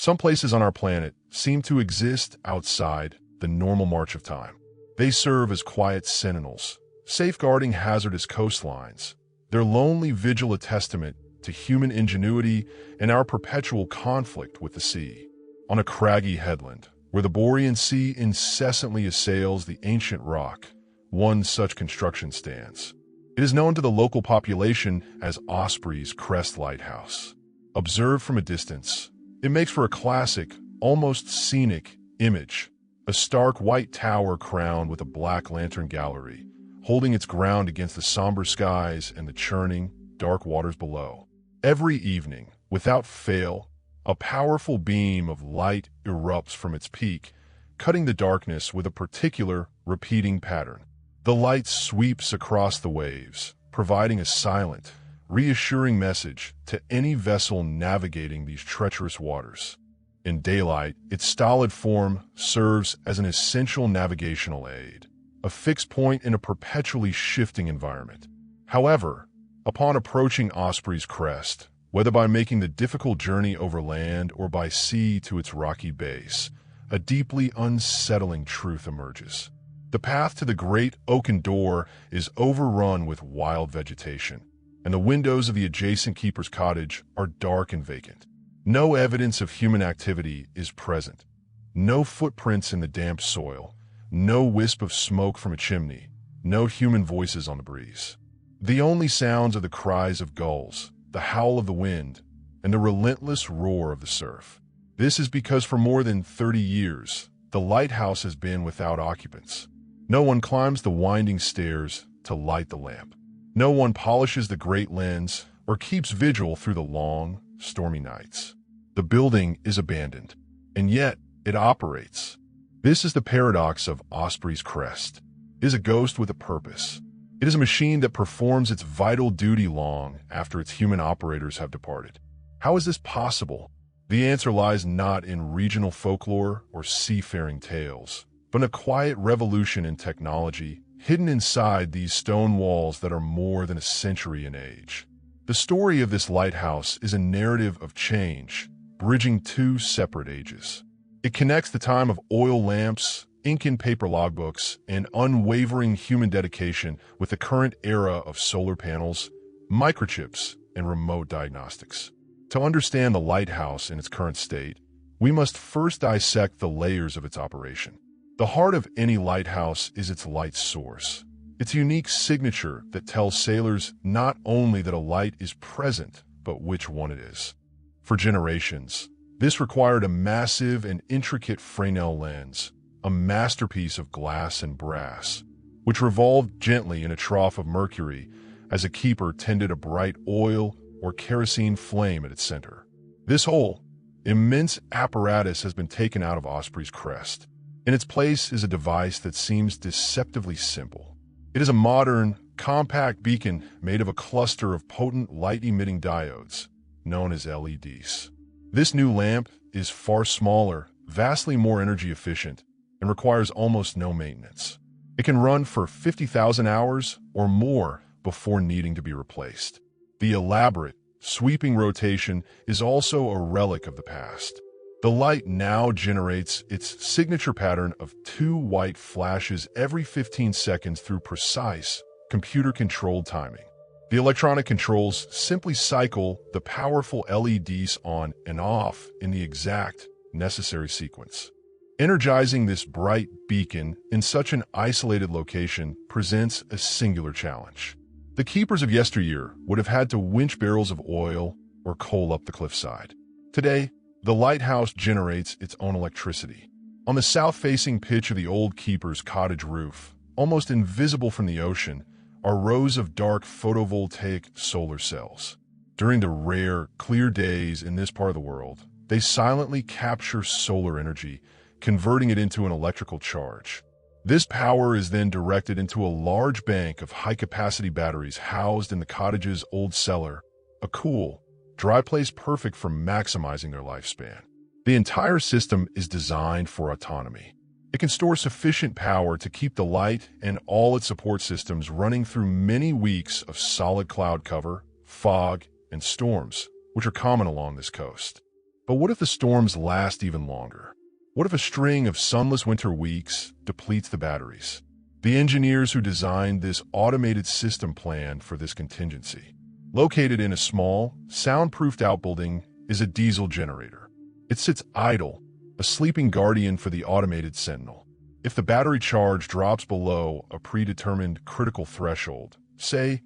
Some places on our planet seem to exist outside the normal march of time. They serve as quiet sentinels, safeguarding hazardous coastlines. Their lonely vigil a testament to human ingenuity and our perpetual conflict with the sea. On a craggy headland, where the Borean Sea incessantly assails the ancient rock, one such construction stands. It is known to the local population as Osprey's Crest Lighthouse. Observed from a distance, it makes for a classic, almost scenic image. A stark white tower crowned with a black lantern gallery, holding its ground against the somber skies and the churning, dark waters below. Every evening, without fail, a powerful beam of light erupts from its peak, cutting the darkness with a particular, repeating pattern. The light sweeps across the waves, providing a silent, reassuring message to any vessel navigating these treacherous waters. In daylight, its stolid form serves as an essential navigational aid, a fixed point in a perpetually shifting environment. However, upon approaching Osprey's crest, whether by making the difficult journey over land or by sea to its rocky base, a deeply unsettling truth emerges. The path to the great oaken door is overrun with wild vegetation, and the windows of the adjacent keeper's cottage are dark and vacant. No evidence of human activity is present. No footprints in the damp soil, no wisp of smoke from a chimney, no human voices on the breeze. The only sounds are the cries of gulls, the howl of the wind, and the relentless roar of the surf. This is because for more than 30 years, the lighthouse has been without occupants. No one climbs the winding stairs to light the lamp. No one polishes the great lens or keeps vigil through the long, stormy nights. The building is abandoned, and yet it operates. This is the paradox of Osprey's Crest. It is a ghost with a purpose. It is a machine that performs its vital duty long after its human operators have departed. How is this possible? The answer lies not in regional folklore or seafaring tales, but in a quiet revolution in technology hidden inside these stone walls that are more than a century in age. The story of this lighthouse is a narrative of change, bridging two separate ages. It connects the time of oil lamps, ink and paper logbooks, and unwavering human dedication with the current era of solar panels, microchips, and remote diagnostics. To understand the lighthouse in its current state, we must first dissect the layers of its operation. The heart of any lighthouse is its light source. Its unique signature that tells sailors not only that a light is present, but which one it is. For generations, this required a massive and intricate Fresnel lens, a masterpiece of glass and brass, which revolved gently in a trough of mercury as a keeper tended a bright oil or kerosene flame at its center. This whole, immense apparatus has been taken out of Osprey's Crest. In its place is a device that seems deceptively simple. It is a modern, compact beacon made of a cluster of potent light-emitting diodes, known as LEDs. This new lamp is far smaller, vastly more energy efficient, and requires almost no maintenance. It can run for 50,000 hours or more before needing to be replaced. The elaborate, sweeping rotation is also a relic of the past. The light now generates its signature pattern of 2 white flashes every 15 seconds through precise, computer-controlled timing. The electronic controls simply cycle the powerful LEDs on and off in the exact, necessary sequence. Energizing this bright beacon in such an isolated location presents a singular challenge. The keepers of yesteryear would have had to winch barrels of oil or coal up the cliffside. Today, the lighthouse generates its own electricity. On the south-facing pitch of the old keeper's cottage roof, almost invisible from the ocean, are rows of dark photovoltaic solar cells. During the rare, clear days in this part of the world, they silently capture solar energy, converting it into an electrical charge. This power is then directed into a large bank of high-capacity batteries housed in the cottage's old cellar, a cool, dry place perfect for maximizing their lifespan. The entire system is designed for autonomy. It can store sufficient power to keep the light and all its support systems running through many weeks of solid cloud cover, fog, and storms, which are common along this coast. But what if the storms last even longer? What if a string of sunless winter weeks depletes the batteries? The engineers who designed this automated system planned for this contingency. Located in a small, soundproofed outbuilding is a diesel generator. It sits idle, a sleeping guardian for the automated sentinel. If the battery charge drops below a predetermined critical threshold, say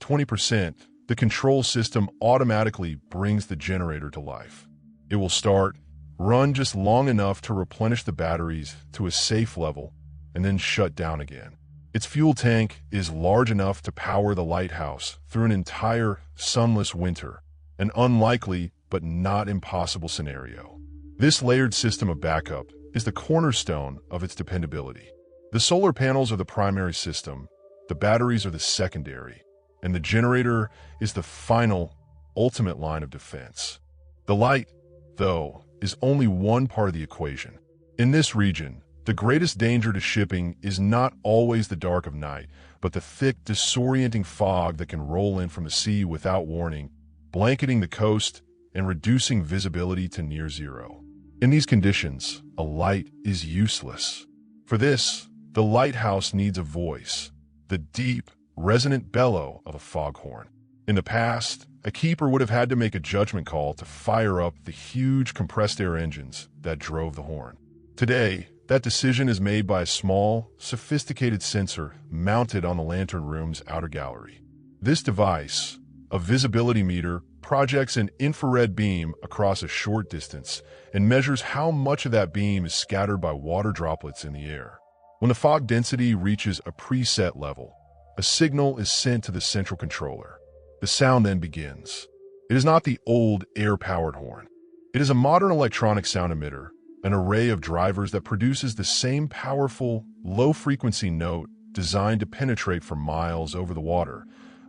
20%, the control system automatically brings the generator to life. It will start, run just long enough to replenish the batteries to a safe level, and then shut down again. Its fuel tank is large enough to power the lighthouse through an entire sunless winter, an unlikely but not impossible scenario. This layered system of backup is the cornerstone of its dependability. The solar panels are the primary system, the batteries are the secondary, and the generator is the final, ultimate line of defense. The light, though, is only one part of the equation. In this region, the greatest danger to shipping is not always the dark of night, but the thick, disorienting fog that can roll in from the sea without warning, blanketing the coast and reducing visibility to near zero. In these conditions, a light is useless. For this, the lighthouse needs a voice, the deep, resonant bellow of a foghorn. In the past, a keeper would have had to make a judgment call to fire up the huge compressed air engines that drove the horn. Today, that decision is made by a small, sophisticated sensor mounted on the lantern room's outer gallery. This device, a visibility meter, projects an infrared beam across a short distance and measures how much of that beam is scattered by water droplets in the air. When the fog density reaches a preset level, a signal is sent to the central controller. The sound then begins. It is not the old air-powered horn. It is a modern electronic sound emitter, an array of drivers that produces the same powerful, low-frequency note designed to penetrate for miles over the water,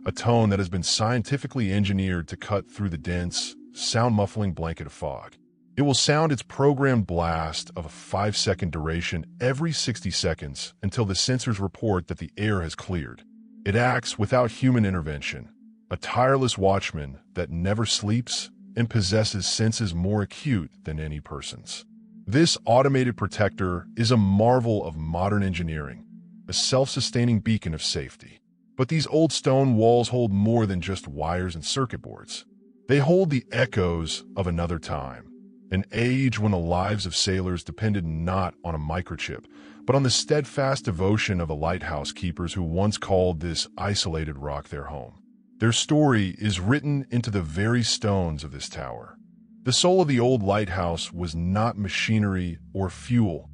a tone that has been scientifically engineered to cut through the dense, sound-muffling blanket of fog. It will sound its programmed blast of a 5-second duration every 60 seconds until the sensors report that the air has cleared. It acts without human intervention, a tireless watchman that never sleeps and possesses senses more acute than any person's. This automated protector is a marvel of modern engineering, a self-sustaining beacon of safety. But these old stone walls hold more than just wires and circuit boards. They hold the echoes of another time, an age when the lives of sailors depended not on a microchip, but on the steadfast devotion of the lighthouse keepers who once called this isolated rock their home. Their story is written into the very stones of this tower. The soul of the old lighthouse was not machinery or fuel.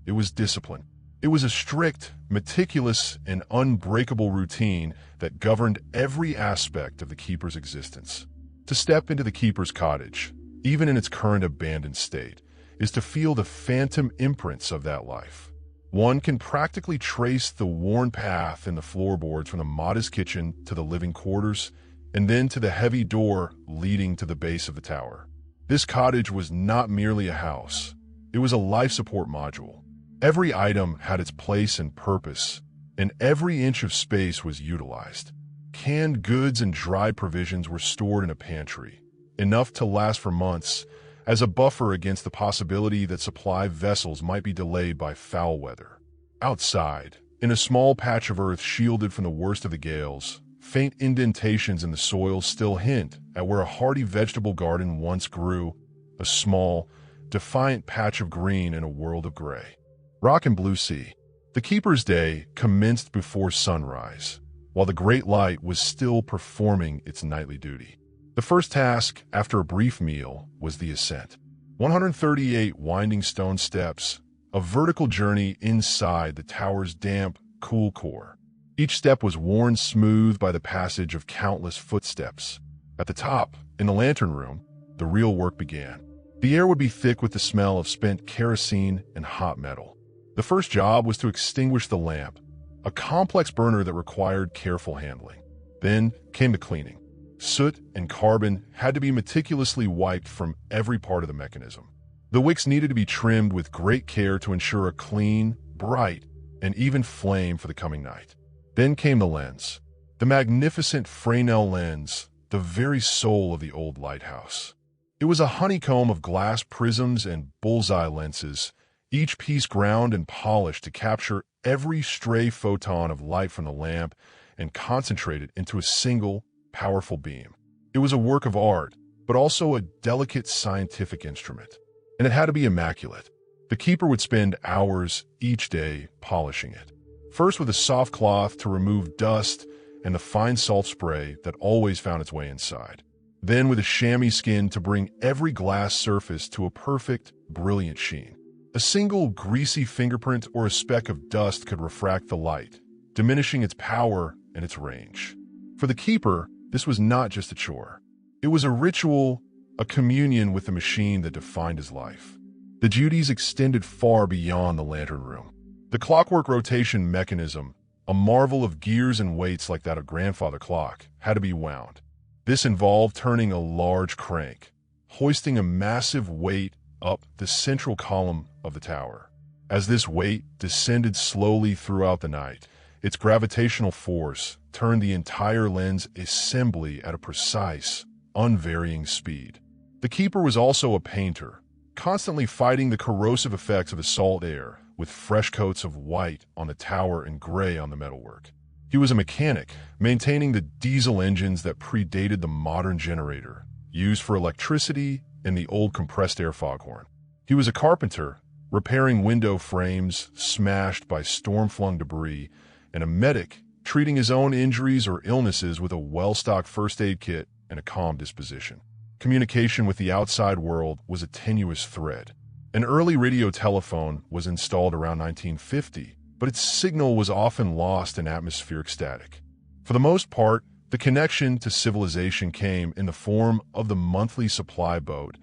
It was discipline. It was a strict, meticulous, and unbreakable routine that governed every aspect of the keeper's existence. To step into the keeper's cottage, even in its current abandoned state, is to feel the phantom imprints of that life. One can practically trace the worn path in the floorboards from the modest kitchen to the living quarters, and then to the heavy door leading to the base of the tower. This cottage was not merely a house. It was a life support module. Every item had its place and purpose, and every inch of space was utilized. Canned goods and dry provisions were stored in a pantry, enough to last for months, as a buffer against the possibility that supply vessels might be delayed by foul weather. Outside, in a small patch of earth shielded from the worst of the gales, faint indentations in the soil still hint at where a hardy vegetable garden once grew, a small, defiant patch of green in a world of gray. Rock and blue sea. The keeper's day commenced before sunrise, while the great light was still performing its nightly duty. The first task, after a brief meal, was the ascent. 138 winding stone steps, a vertical journey inside the tower's damp, cool core. Each step was worn smooth by the passage of countless footsteps. At the top, in the lantern room, the real work began. The air would be thick with the smell of spent kerosene and hot metal. The first job was to extinguish the lamp, a complex burner that required careful handling. Then came the cleaning. Soot and carbon had to be meticulously wiped from every part of the mechanism. The wicks needed to be trimmed with great care to ensure a clean, bright, and even flame for the coming night. Then came the lens, the magnificent Fresnel lens, the very soul of the old lighthouse. It was a honeycomb of glass prisms and bullseye lenses, each piece ground and polished to capture every stray photon of light from the lamp and concentrate it into a single, powerful beam. It was a work of art, but also a delicate scientific instrument. And it had to be immaculate. The keeper would spend hours each day polishing it. First with a soft cloth to remove dust and the fine salt spray that always found its way inside. Then with a chamois skin to bring every glass surface to a perfect, brilliant sheen. A single greasy fingerprint or a speck of dust could refract the light, diminishing its power and its range. For the keeper, this was not just a chore. It was a ritual, a communion with the machine that defined his life. The duties extended far beyond the lantern room. The clockwork rotation mechanism, a marvel of gears and weights like that of grandfather clock, had to be wound. This involved turning a large crank, hoisting a massive weight up the central column of the tower. As this weight descended slowly throughout the night, its gravitational force turned the entire lens assembly at a precise, unvarying speed. The keeper was also a painter, constantly fighting the corrosive effects of the salt air with fresh coats of white on the tower and gray on the metalwork. He was a mechanic, maintaining the diesel engines that predated the modern generator, used for electricity and the old compressed air foghorn. He was a carpenter, repairing window frames smashed by storm-flung debris, and a medic, treating his own injuries or illnesses with a well-stocked first aid kit and a calm disposition. Communication with the outside world was a tenuous thread. An early radio telephone was installed around 1950, but its signal was often lost in atmospheric static. For the most part, the connection to civilization came in the form of the monthly supply boat,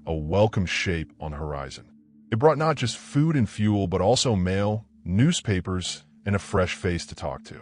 a welcome shape on the horizon. It brought not just food and fuel, but also mail, newspapers, and a fresh face to talk to.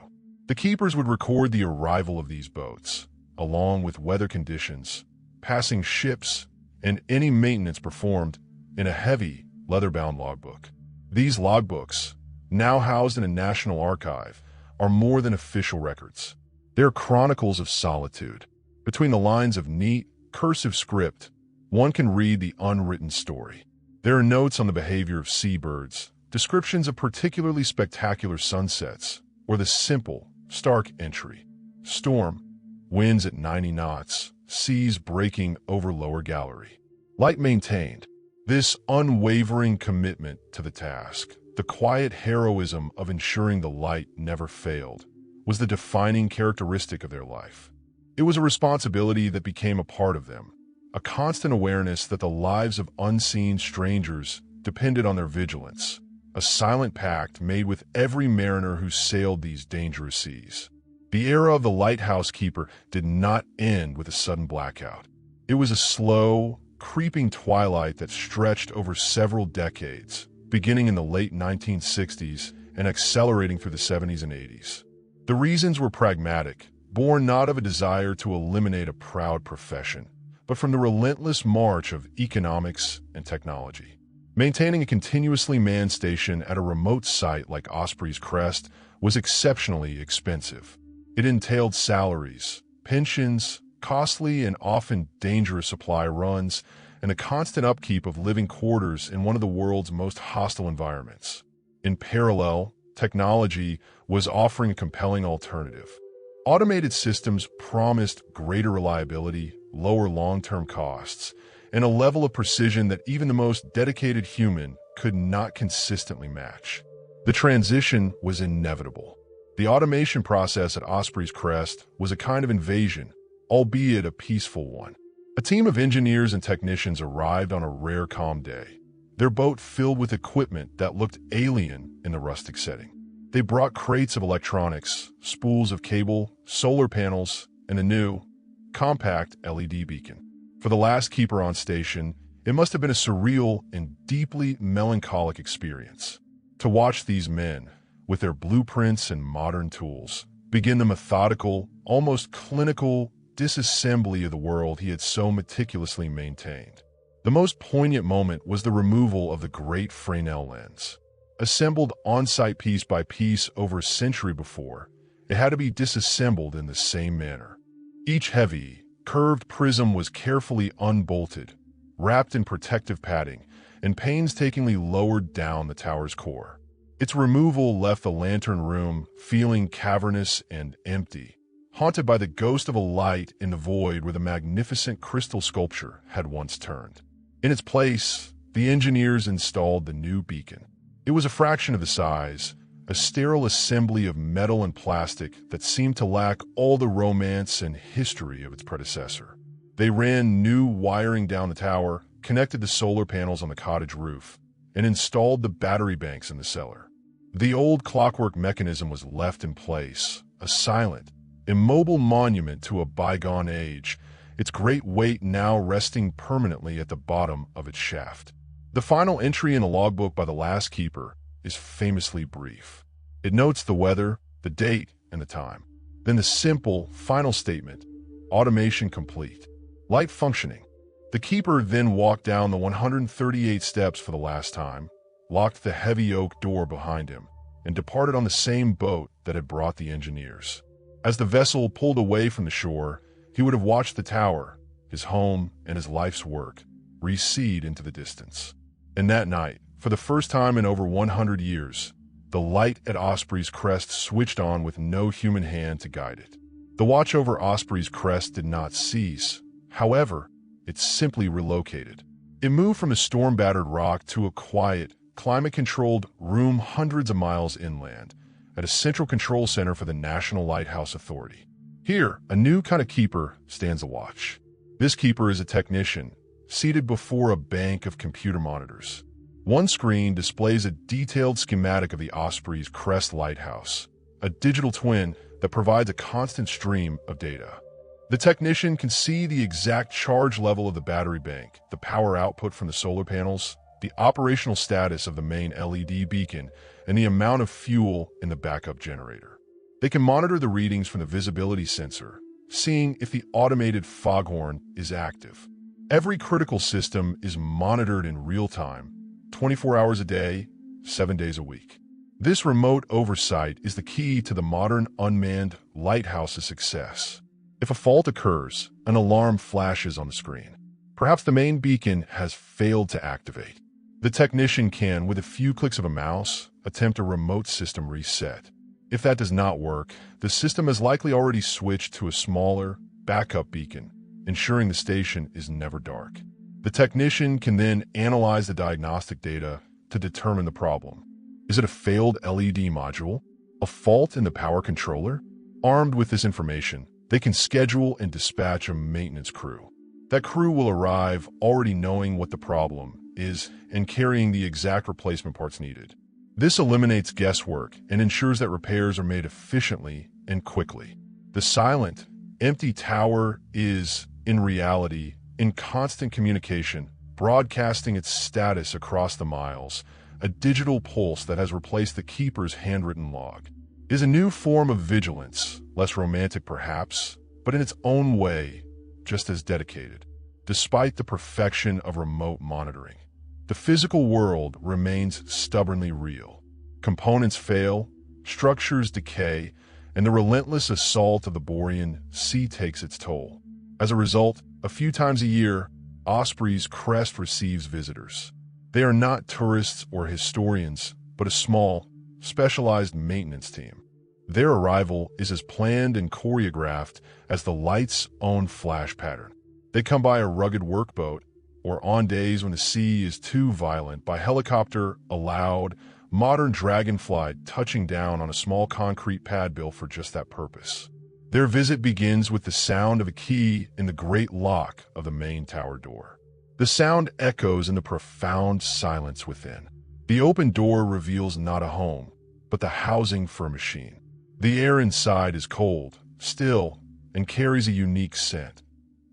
The keepers would record the arrival of these boats, along with weather conditions, passing ships, and any maintenance performed in a heavy, leather-bound logbook. These logbooks, now housed in a national archive, are more than official records. They're chronicles of solitude. Between the lines of neat, cursive script, one can read the unwritten story. There are notes on the behavior of seabirds, descriptions of particularly spectacular sunsets, or the simple, stark entry. Storm, winds at 90 knots, seas breaking over lower gallery. Light maintained. This unwavering commitment to the task, the quiet heroism of ensuring the light never failed, was the defining characteristic of their life. It was a responsibility that became a part of them, a constant awareness that the lives of unseen strangers depended on their vigilance, a silent pact made with every mariner who sailed these dangerous seas. The era of the lighthouse keeper did not end with a sudden blackout. It was a slow, creeping twilight that stretched over several decades, beginning in the late 1960s and accelerating through the 70s and 80s. The reasons were pragmatic, born not of a desire to eliminate a proud profession, but from the relentless march of economics and technology. Maintaining a continuously manned station at a remote site like Osprey's Crest was exceptionally expensive. It entailed salaries, pensions, costly and often dangerous supply runs, and the constant upkeep of living quarters in one of the world's most hostile environments. In parallel, technology was offering a compelling alternative. Automated systems promised greater reliability, lower long-term costs, and a level of precision that even the most dedicated human could not consistently match. The transition was inevitable. The automation process at Osprey's Crest was a kind of invasion, albeit a peaceful one. A team of engineers and technicians arrived on a rare calm day, their boat filled with equipment that looked alien in the rustic setting. They brought crates of electronics, spools of cable, solar panels, and a new, compact LED beacon. For the last keeper on station, it must have been a surreal and deeply melancholic experience to watch these men, with their blueprints and modern tools, begin the methodical, almost clinical disassembly of the world he had so meticulously maintained. The most poignant moment was the removal of the great Fresnel lens. Assembled on-site piece by piece over a century before, it had to be disassembled in the same manner. Each heavy, curved prism was carefully unbolted, wrapped in protective padding, and painstakingly lowered down the tower's core. Its removal left the lantern room feeling cavernous and empty, haunted by the ghost of a light in the void where the magnificent crystal sculpture had once turned. In its place, the engineers installed the new beacon. It was a fraction of the size, a sterile assembly of metal and plastic that seemed to lack all the romance and history of its predecessor. They ran new wiring down the tower, connected the solar panels on the cottage roof, and installed the battery banks in the cellar. The old clockwork mechanism was left in place, a silent, immobile monument to a bygone age, its great weight now resting permanently at the bottom of its shaft. The final entry in a logbook by the last keeper is famously brief. It notes the weather, the date, and the time. Then the simple, final statement, automation complete. Light functioning. The keeper then walked down the 138 steps for the last time, locked the heavy oak door behind him, and departed on the same boat that had brought the engineers. As the vessel pulled away from the shore, he would have watched the tower, his home and his life's work, recede into the distance. And that night, for the first time in over 100 years, the light at Osprey's crest switched on with no human hand to guide it. The watch over Osprey's crest did not cease. However, it simply relocated. It moved from a storm-battered rock to a quiet, climate-controlled room hundreds of miles inland, at a central control center for the National Lighthouse Authority. Here, a new kind of keeper stands a watch. This keeper is a technician, seated before a bank of computer monitors. One screen displays a detailed schematic of the Osprey's crest lighthouse, a digital twin that provides a constant stream of data. The technician can see the exact charge level of the battery bank, the power output from the solar panels, the operational status of the main LED beacon, and the amount of fuel in the backup generator. They can monitor the readings from the visibility sensor, seeing if the automated foghorn is active. Every critical system is monitored in real time, 24 hours a day, 7 days a week. This remote oversight is the key to the modern unmanned lighthouse's success. If a fault occurs, an alarm flashes on the screen. Perhaps the main beacon has failed to activate. The technician can, with a few clicks of a mouse, attempt a remote system reset. If that does not work, the system has likely already switched to a smaller, backup beacon, ensuring the station is never dark. The technician can then analyze the diagnostic data to determine the problem. Is it a failed LED module? A fault in the power controller? Armed with this information, they can schedule and dispatch a maintenance crew. That crew will arrive already knowing what the problem is and carrying the exact replacement parts needed. This eliminates guesswork and ensures that repairs are made efficiently and quickly. The silent, empty tower is, in reality, in constant communication, broadcasting its status across the miles, a digital pulse that has replaced the keeper's handwritten log. It is a new form of vigilance, less romantic perhaps, but in its own way, just as dedicated. Despite the perfection of remote monitoring, the physical world remains stubbornly real. Components fail, structures decay, and the relentless assault of the Borean Sea takes its toll. As a result, a few times a year, Osprey's crest receives visitors. They are not tourists or historians, but a small, specialized maintenance team. Their arrival is as planned and choreographed as the light's own flash pattern. They come by a rugged workboat, or on days when the sea is too violent, by helicopter, a loud, modern dragonfly touching down on a small concrete pad built for just that purpose. Their visit begins with the sound of a key in the great lock of the main tower door. The sound echoes in the profound silence within. The open door reveals not a home, but the housing for a machine. The air inside is cold, still, and carries a unique scent.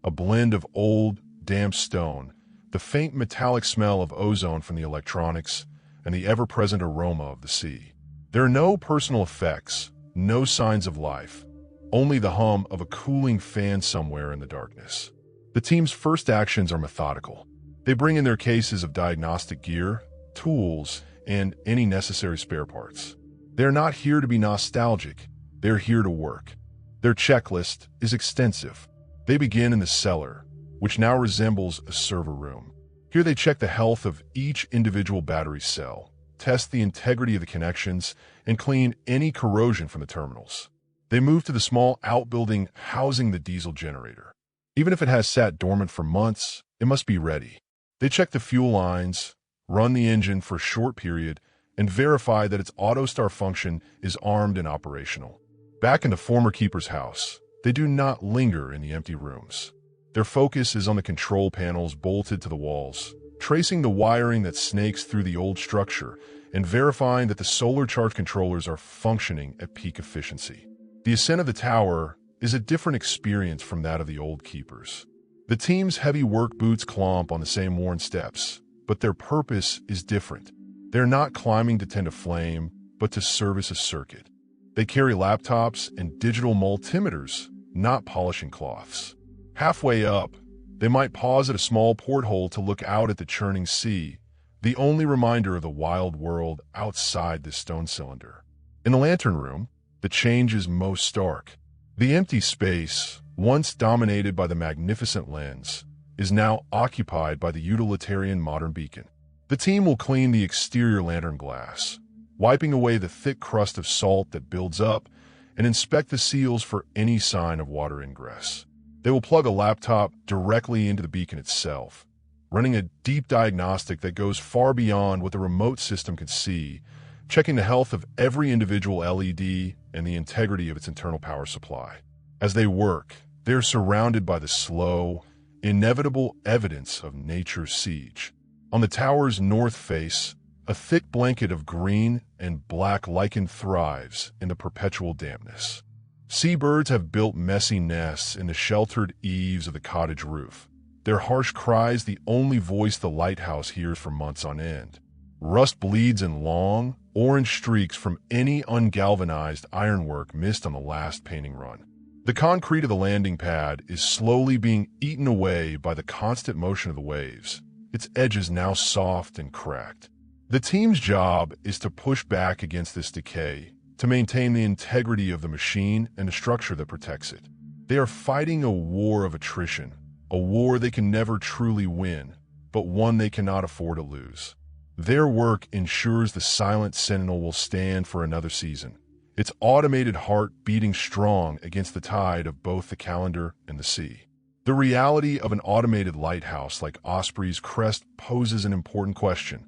A blend of old, damp stone, the faint metallic smell of ozone from the electronics, and the ever-present aroma of the sea. There are no personal effects, no signs of life, only the hum of a cooling fan somewhere in the darkness. The team's first actions are methodical. They bring in their cases of diagnostic gear, tools, and any necessary spare parts. They are not here to be nostalgic, they're here to work. Their checklist is extensive. They begin in the cellar, which now resembles a server room. Here they check the health of each individual battery cell, test the integrity of the connections, and clean any corrosion from the terminals. They move to the small outbuilding housing the diesel generator. Even if it has sat dormant for months, it must be ready. They check the fuel lines, run the engine for a short period, and verify that its auto-start function is armed and operational. Back in the former keeper's house, they do not linger in the empty rooms. Their focus is on the control panels bolted to the walls, tracing the wiring that snakes through the old structure and verifying that the solar charge controllers are functioning at peak efficiency. The ascent of the tower is a different experience from that of the old keepers. The team's heavy work boots clomp on the same worn steps, but their purpose is different. They're not climbing to tend a flame, but to service a circuit. They carry laptops and digital multimeters, not polishing cloths. Halfway up, they might pause at a small porthole to look out at the churning sea, the only reminder of the wild world outside this stone cylinder. In the lantern room, the change is most stark. The empty space, once dominated by the magnificent lens, is now occupied by the utilitarian modern beacon. The team will clean the exterior lantern glass, wiping away the thick crust of salt that builds up, and inspect the seals for any sign of water ingress. They will plug a laptop directly into the beacon itself, running a deep diagnostic that goes far beyond what the remote system can see, checking the health of every individual LED and the integrity of its internal power supply. As they work, they are surrounded by the slow, inevitable evidence of nature's siege. On the tower's north face, a thick blanket of green and black lichen thrives in the perpetual dampness. Seabirds have built messy nests in the sheltered eaves of the cottage roof, their harsh cries the only voice the lighthouse hears for months on end. Rust bleeds in long, orange streaks from any ungalvanized ironwork missed on the last painting run. The concrete of the landing pad is slowly being eaten away by the constant motion of the waves, its edges now soft and cracked. The team's job is to push back against this decay, to maintain the integrity of the machine and the structure that protects it. They are fighting a war of attrition, a war they can never truly win, but one they cannot afford to lose. Their work ensures the silent sentinel will stand for another season, its automated heart beating strong against the tide of both the calendar and the sea. The reality of an automated lighthouse like Osprey's crest poses an important question.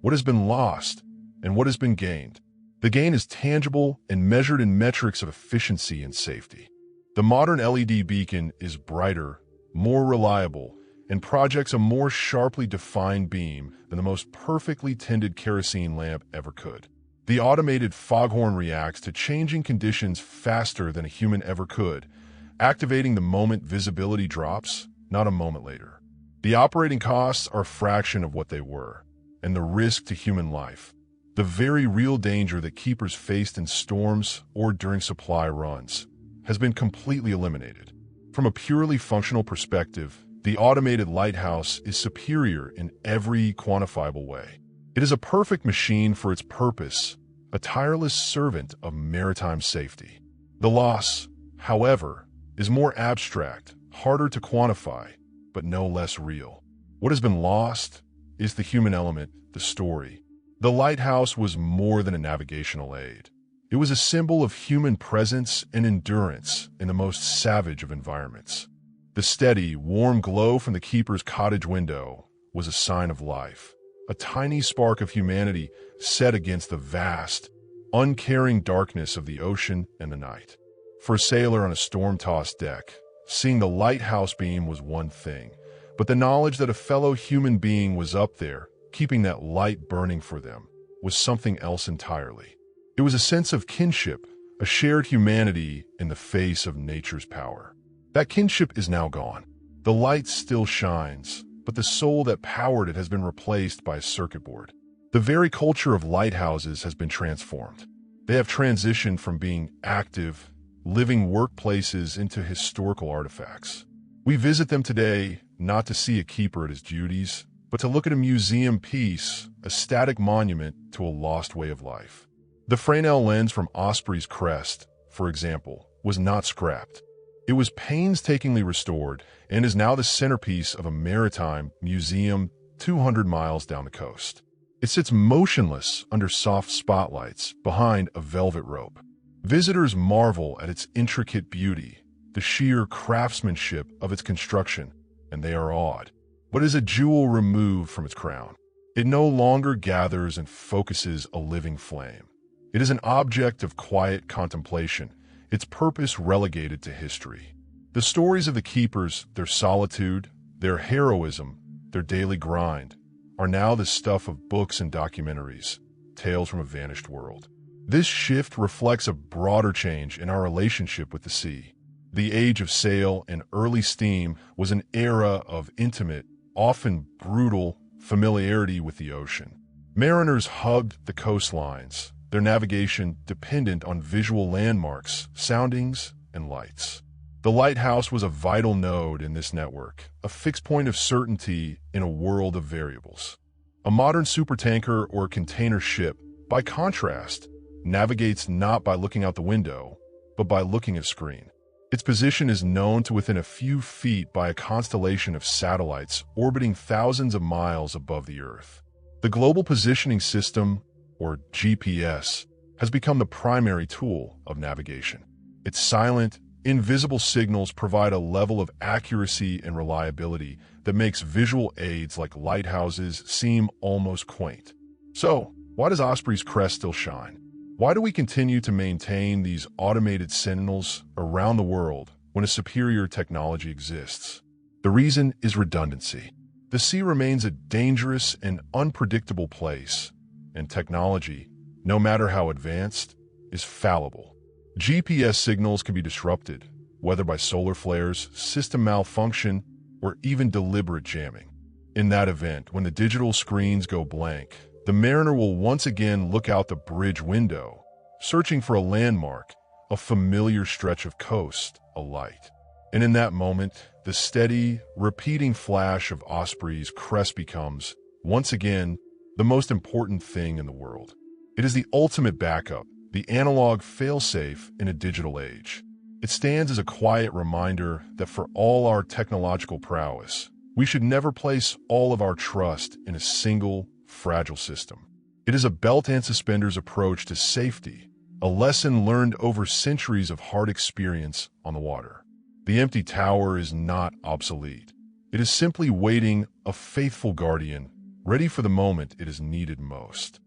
What has been lost, and what has been gained? The gain is tangible and measured in metrics of efficiency and safety. The modern LED beacon is brighter, more reliable, and projects a more sharply defined beam than the most perfectly tinted kerosene lamp ever could. The automated foghorn reacts to changing conditions faster than a human ever could, activating the moment visibility drops, not a moment later. The operating costs are a fraction of what they were, and the risk to human life, the very real danger that keepers faced in storms or during supply runs, has been completely eliminated. From a purely functional perspective, the automated lighthouse is superior in every quantifiable way. It is a perfect machine for its purpose, a tireless servant of maritime safety. The loss, however, is more abstract, harder to quantify, but no less real. What has been lost is the human element, the story. The lighthouse was more than a navigational aid. It was a symbol of human presence and endurance in the most savage of environments. The steady, warm glow from the keeper's cottage window was a sign of life, a tiny spark of humanity set against the vast, uncaring darkness of the ocean and the night. For a sailor on a storm-tossed deck, seeing the lighthouse beam was one thing, but the knowledge that a fellow human being was up there, keeping that light burning for them, was something else entirely. It was a sense of kinship, a shared humanity in the face of nature's power. That kinship is now gone. The light still shines, but the soul that powered it has been replaced by a circuit board. The very culture of lighthouses has been transformed. They have transitioned from being active, living workplaces into historical artifacts. We visit them today not to see a keeper at his duties, but to look at a museum piece, a static monument to a lost way of life. The Fresnel lens from Osprey's crest, for example, was not scrapped. It was painstakingly restored and is now the centerpiece of a maritime museum 200 miles down the coast. It sits motionless under soft spotlights behind a velvet rope. Visitors marvel at its intricate beauty, the sheer craftsmanship of its construction, and they are awed. But is a jewel removed from its crown? It no longer gathers and focuses a living flame. It is an object of quiet contemplation, its purpose relegated to history. The stories of the keepers, their solitude, their heroism, their daily grind, are now the stuff of books and documentaries, tales from a vanished world. This shift reflects a broader change in our relationship with the sea. The age of sail and early steam was an era of intimate, often brutal, familiarity with the ocean. Mariners hugged the coastlines, their navigation dependent on visual landmarks, soundings, and lights. The lighthouse was a vital node in this network, a fixed point of certainty in a world of variables. A modern supertanker or container ship, by contrast, navigates not by looking out the window, but by looking at a screen. Its position is known to within a few feet by a constellation of satellites orbiting thousands of miles above the Earth. The Global Positioning System, or GPS, has become the primary tool of navigation. Its silent, invisible signals provide a level of accuracy and reliability that makes visual aids like lighthouses seem almost quaint. So, why does Osprey's crest still shine? Why do we continue to maintain these automated sentinels around the world when a superior technology exists? The reason is redundancy. The sea remains a dangerous and unpredictable place, and technology, no matter how advanced, is fallible. GPS signals can be disrupted, whether by solar flares, system malfunction, or even deliberate jamming. In that event, when the digital screens go blank, the mariner will once again look out the bridge window, searching for a landmark, a familiar stretch of coast, a light. And in that moment, the steady, repeating flash of Osprey's crest becomes, once again, the most important thing in the world. It is the ultimate backup, the analog failsafe in a digital age. It stands as a quiet reminder that for all our technological prowess, we should never place all of our trust in a single, fragile system. It is a belt and suspenders approach to safety, a lesson learned over centuries of hard experience on the water. The empty tower is not obsolete. It is simply waiting, a faithful guardian, ready for the moment it is needed most.